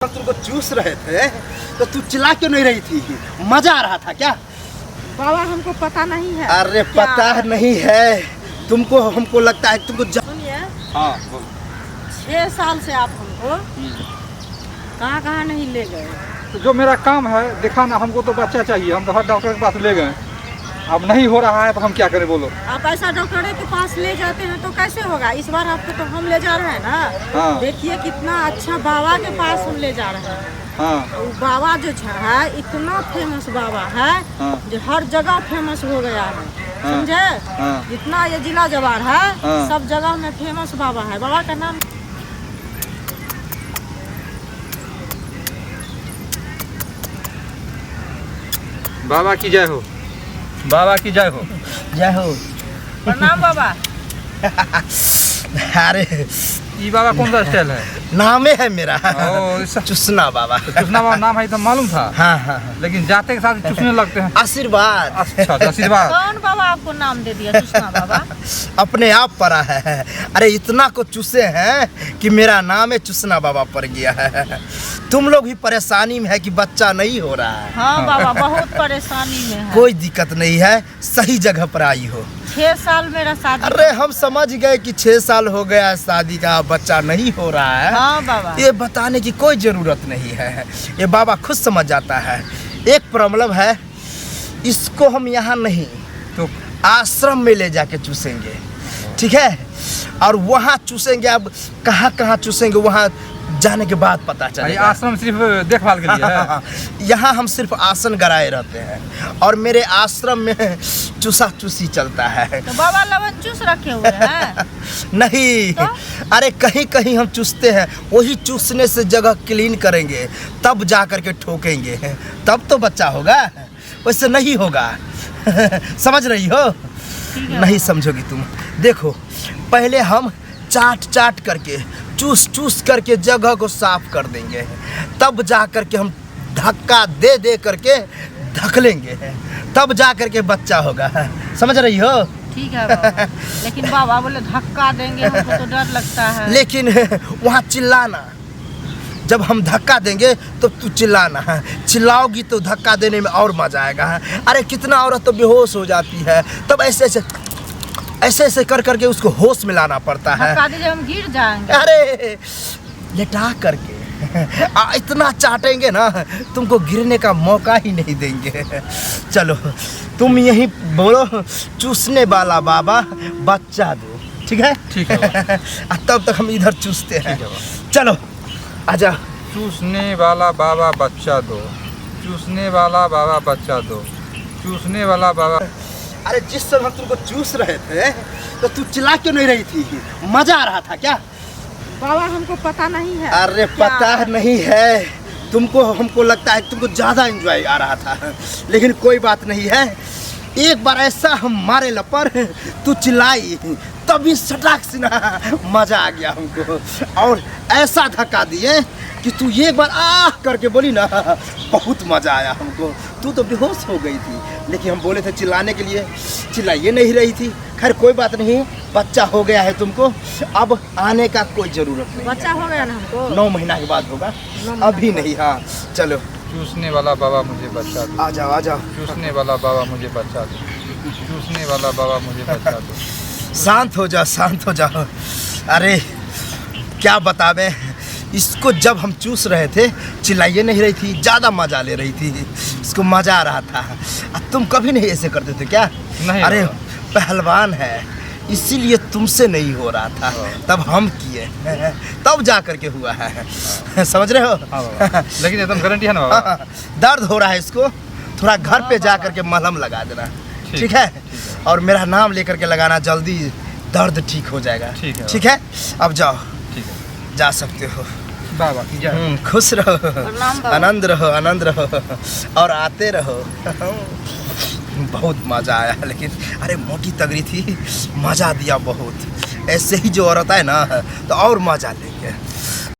तुमको चूस रहे थे तो तू चिल्ला क्यों नहीं रही थी? मजा आ रहा था क्या? बाबा हमको पता नहीं है। अरे पता नहीं है तुमको? हमको लगता है तुमको सुनिए, हाँ 6 साल से आप हमको कहाँ कहाँ नहीं ले गए। तो जो मेरा काम है दिखाना, हमको तो बच्चा चाहिए, हम तो हर डॉक्टर के पास ले गए, अब नहीं हो रहा है तो हम क्या करें बोलो। आप ऐसा डॉक्टर के पास ले जाते हैं तो कैसे होगा? इस बार आपको तो हम ले जा रहे हैं ना। हाँ। देखिए कितना अच्छा बाबा के पास हम ले जा रहे हैं। हाँ। वो बाबा जो है इतना फेमस बाबा है, हाँ। जो हर जगह फेमस हो गया है। हाँ। समझे? हाँ। जितना ये जिला जवार है हाँ। सब जगह में फेमस बाबा है। बाबा का नाम बाबा की जय हो, बाबा की जय हो। जय हो। प्रणाम बाबा। अरे ये बाबा कौन सा स्टाइल है? नामे है मेरा ओ, चुसना बाबा। चुसना बाबा नाम है तो मालूम था। हाँ हाँ हाँ। लेकिन जाते के साथ चुसने लगते हैं। आशीर्वाद। अच्छा आशीर्वाद। कौन बाबा आपको नाम दे दिया चुसना बाबा? अपने आप पड़ा है। अरे इतना को चूसे हैं कि मेरा नाम है चुसना बाबा पड़ गया है। तुम लोग भी परेशानी में है कि बच्चा नहीं हो रहा है। हाँ बाबा बहुत परेशानी में है। कोई दिक्कत नहीं है, सही जगह पर आई हो। 6 साल मेरा शादी। अरे हम समझ गए कि 6 साल हो गया शादी का, बच्चा नहीं हो रहा है। हाँ बाबा। ये बताने की कोई जरूरत नहीं है, ये बाबा खुद समझ जाता है। एक प्रॉब्लम है, इसको हम यहाँ नहीं तो आश्रम में ले जाके चूसेंगे, ठीक है? और वहाँ चूसेंगे। अब कहाँ कहाँ चूसेंगे वहाँ जाने के बाद पता ये चलेगा। आश्रम सिर्फ देखभाल के लिए है। यहाँ हम सिर्फ आसन गराए रहते हैं और मेरे आश्रम में चूसा चूसी चलता है। तो बाबा लवन चूस रखे हुए हैं। नहीं तो? अरे कहीं कहीं हम चूसते हैं, वही चूसने से जगह क्लीन करेंगे तब जा कर के ठोकेंगे, तब तो बच्चा होगा, वैसे नहीं होगा। समझ रही हो? ठीक है नहीं बाबा। समझोगी तुम। देखो पहले हम चाट चाट करके चूस चूस करके जगह को साफ कर देंगे, तब जा करके हम धक्का दे दे करके धकलेंगे, तब जा करके बच्चा होगा। समझ रही हो? ठीक है बाबा। लेकिन बाबा बोले धक्का देंगे, हमको तो डर लगता है। लेकिन वहाँ चिल्लाना, जब हम धक्का देंगे तो तू चिल्लाना, चिल्लाओगी तो धक्का देने में और मजा आएगा। अरे कितना औरत तो बेहोश हो जाती है, तब ऐसे ऐसे कर करके उसको होश में लाना पड़ता है। धक्का दीजिए हम गिर जाएंगे। अरे लेटा करके इतना चाटेंगे ना, तुमको गिरने का मौका ही नहीं देंगे। चलो तुम यही बोलो, चूसने वाला बाबा बच्चा दो, ठीक है? ठीक है। तब तक हम इधर चूसते हैं। चलो आजा। चूसने वाला बाबा बच्चा दो, चूसने वाला बाबा बच्चा दो, चूसने वाला बाबा। अरे जिस समय हम तुमको चूस रहे थे तो तू चिल्ला क्यों नहीं रही थी? मजा आ रहा था क्या? बाबा हमको पता नहीं है। अरे क्या? पता नहीं है तुमको? हमको लगता है तुमको ज़्यादा एंजॉय आ रहा था, लेकिन कोई बात नहीं है। एक बार ऐसा हम मारे लपर, तू चिल्लाई, तभी सटाक से ना मजा आ गया हमको, और ऐसा धक्का दिए कि तू एक बार आह करके बोली ना, बहुत मजा आया हमको। तू तो बेहोश हो गई थी, लेकिन हम बोले थे चिल्लाने के लिए, चिल्लाइए नहीं रही थी। खैर कोई बात नहीं, बच्चा हो गया है तुमको, अब आने का कोई जरूरत नहीं। बच्चा हो गया ना हमको। 9 महीना के बाद होगा, 9 महीना अभी के नहीं। हाँ चलो चूसने वाला बाबा मुझे बच्चा दो, आ जाओ आ जाओ। चूसने वाला बाबा मुझे बच्चा दो, चूसने वाला बाबा मुझे बच्चा दो। शांत हो जाओ, शांत हो जाओ। अरे क्या बतावे, इसको जब हम चूस रहे थे चिल्लाइए नहीं रही थी, ज़्यादा मजा ले रही थी, इसको मजा आ रहा था। तुम कभी नहीं ऐसे करते थे क्या? नहीं। अरे पहलवान है इसीलिए तुमसे नहीं हो रहा था, तब हम किए, तब जा करके हुआ है। समझ रहे हो? हाँ बाबा। लेकिन एकदम गारंटी है ना बाबा? दर्द हो रहा है इसको, थोड़ा घर पे जा करके मलहम लगा देना, ठीक है? और मेरा नाम लेकर के लगाना, जल्दी दर्द ठीक हो जाएगा। ठीक है। ठीक है? अब जाओ, ठीक है, जा सकते हो। बाबा की जय। खुश रहो, प्रणाम बाबा। आनंद रहो, आनंद रहो और आते रहो। बहुत मजा आया, लेकिन अरे मोटी तगड़ी थी, मजा दिया बहुत। ऐसे ही जो औरत है ना तो और मजा लेंगे।